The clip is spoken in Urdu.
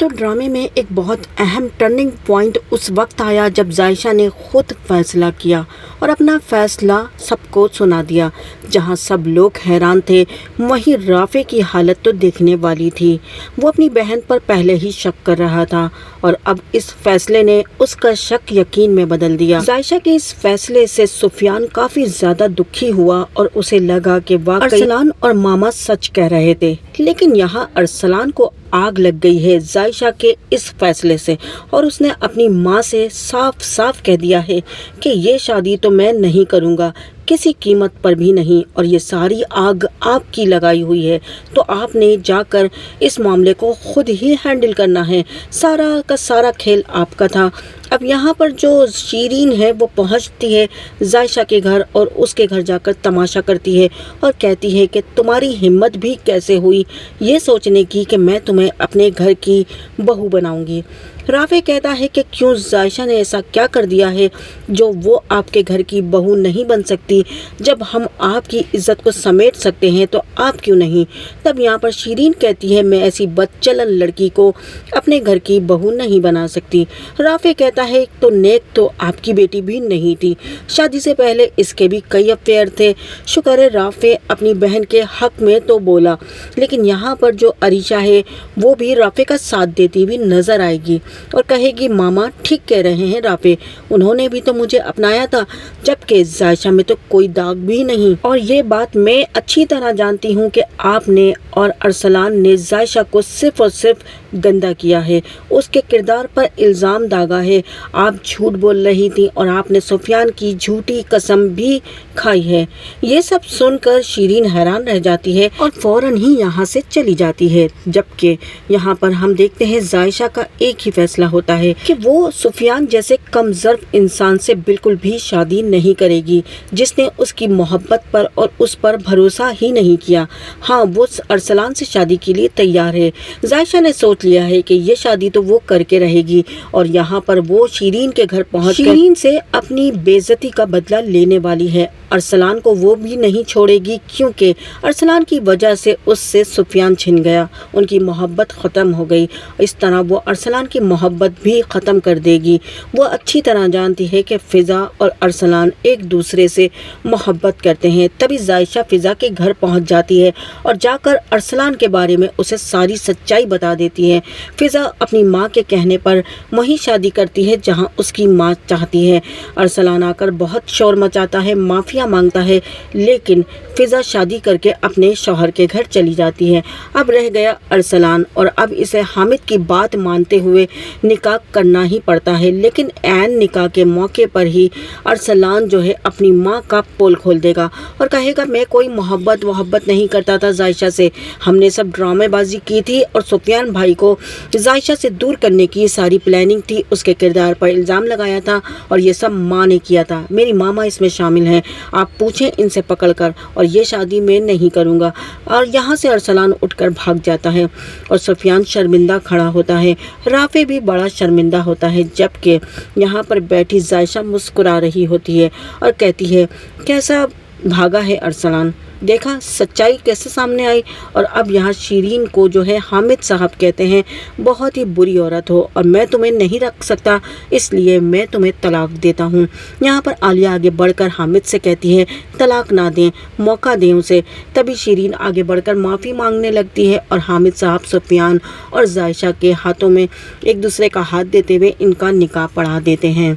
تو ڈرامے میں ایک بہت اہم ٹرننگ پوائنٹ اس وقت آیا جب زائشہ نے خود فیصلہ کیا اور اپنا فیصلہ سب کو سنا دیا۔ جہاں سب لوگ حیران تھے وہیں رافع کی حالت تو دیکھنے والی تھی۔ وہ اپنی بہن پر پہلے ہی شک کر رہا تھا اور اب اس فیصلے نے اس کا شک یقین میں بدل دیا۔ زائشہ کے اس فیصلے سے سفیان کافی زیادہ دکھی ہوا اور اسے لگا کہ واقعی ارسلان اور ماما سچ کہہ رہے تھے، لیکن یہاں ارسلان کو آگ لگ گئی ہے زائشہ کے اس فیصلے سے، اور اس نے اپنی ماں سے صاف صاف کہہ دیا ہے کہ یہ شادی تو میں نہیں کروں گا، کسی قیمت پر بھی نہیں، اور یہ ساری آگ آپ کی لگائی ہوئی ہے تو آپ نے جا کر اس معاملے کو خود ہی ہینڈل کرنا ہے، سارا کا سارا کھیل آپ کا تھا۔ اب یہاں پر جو شیرین ہے وہ پہنچتی ہے زائشہ کے گھر اور اس کے گھر جا کر تماشا کرتی ہے اور کہتی ہے کہ تمہاری ہمت بھی کیسے ہوئی یہ سوچنے کی کہ میں تمہیں اپنے گھر کی بہو بناؤں گی۔ رافع کہتا ہے کہ کیوں زائشہ نے ایسا کیا کر دیا ہے جو وہ آپ کے گھر کی بہو نہیں بن سکتی؟ جب ہم آپ کی عزت کو سمیٹ سکتے ہیں تو آپ کیوں نہیں؟ تب یہاں پر شیرین کہتی ہے میں ایسی بد چلن لڑکی کو اپنے گھر کی بہو نہیں بنا سکتی۔ رافع کہتا ہے تو نیک تو آپ کی بیٹی بھی نہیں تھی، شادی سے پہلے اس کے بھی کئی افیئر تھے۔ شکر ہے رافع اپنی بہن کے حق میں تو بولا، لیکن یہاں پر جو عریشہ ہے وہ بھی رافع کا ساتھ دیتی ہوئی نظر آئے گی اور کہے گی ماما ٹھیک کہہ رہے ہیں رافع، انہوں نے بھی تو مجھے اپنایا تھا جبکہ زائشہ میں تو کوئی داغ بھی نہیں، اور یہ بات میں اچھی طرح جانتی ہوں کہ آپ نے اور ارسلان نے زائشہ کو صرف اور صرف گندا کیا ہے، اس کے کردار پر الزام داغا ہے، آپ جھوٹ بول رہی تھی اور آپ نے سفیان کی جھوٹی قسم بھی کھائی ہے۔ یہ سب سن کر شیرین حیران رہ جاتی ہے اور فوراً ہی یہاں سے چلی جاتی ہے، جبکہ یہاں پر ہم دیکھتے ہیں زائشہ کا ایک ہی فیصلہ ہوتا ہے کہ وہ سفیان جیسے کم ظرف انسان سے بالکل بھی شادی نہیں کرے گی جس نے اس کی محبت پر اور اس پر بھروسہ ہی نہیں کیا۔ ہاں وہ ارسلان سے شادی کے لیے تیار ہے، زائشہ نے سوچ لیا ہے کہ یہ شادی تو وہ کر کے رہے گی، اور یہاں پر وہ شیرین کے گھر پہنچ شیرین سے اپنی بے عزتی کا بدلہ لینے والی ہے۔ ارسلان کو وہ بھی نہیں چھوڑے گی کیونکہ ارسلان کی وجہ سے اس سے سفیان چھن گیا، ان کی محبت ختم ہو گئی، اس طرح وہ ارسلان کی محبت بھی ختم کر دے گی۔ وہ اچھی طرح جانتی ہے کہ فضا اور ارسلان ایک دوسرے سے محبت کرتے ہیں، تبھی زائشہ فضا کے گھر پہنچ جاتی ہے اور جا کر ارسلان کے بارے میں اسے ساری سچائی بتا دیتی ہے۔ فضا اپنی ماں کے کہنے پر وہیں شادی کرتی ہے جہاں اس کی ماں چاہتی ہے۔ ارسلان آ کر بہت شور مچاتا ہے، معافیا مانگتا ہے، لیکن فضا شادی کر کے اپنے شوہر کے گھر چلی جاتی ہے۔ اب رہ گیا ارسلان، اور اب اسے حامد کی بات مانتے ہوئے نکاح کرنا ہی پڑتا ہے، لیکن عین نکاح کے موقع پر ہی ارسلان جو ہے اپنی ماں کا پول کھول دے گا اور کہے گا میں کوئی محبت نہیں کرتا تھا زائشہ سے، ہم نے سب ڈرامے بازی کی تھی اور سفیان بھائی کو زائشہ سے دور کرنے کی ساری پلاننگ تھی، اس کے کردار پر الزام لگایا تھا اور یہ سب ماں نے کیا تھا، میری ماما اس میں شامل ہیں، آپ پوچھیں ان سے پکڑ کر، اور یہ شادی میں نہیں کروں گا۔ اور یہاں سے ارسلان اٹھ کر بھاگ جاتا ہے اور سفیان شرمندہ کھڑا ہوتا ہے، رافع بھی بڑا شرمندہ ہوتا ہے، جبکہ یہاں پر بیٹھی زائشہ مسکرا رہی ہوتی ہے اور کہتی ہے کیسا بھاگا ہے ارسلان، دیکھا سچائی کیسے سامنے آئی۔ اور اب یہاں شیرین کو جو ہے حامد صاحب کہتے ہیں بہت ہی بری عورت ہو اور میں تمہیں نہیں رکھ سکتا، اس لیے میں تمہیں طلاق دیتا ہوں۔ یہاں پر عالیہ آگے بڑھ کر حامد سے کہتی ہے طلاق نہ دیں، موقع دیں اسے، تبھی شیرین آگے بڑھ کر معافی مانگنے لگتی ہے اور حامد صاحب سفیان اور زائشہ کے ہاتھوں میں ایک دوسرے کا ہاتھ دیتے ہوئے ان کا نکاح پڑھا دیتے ہیں۔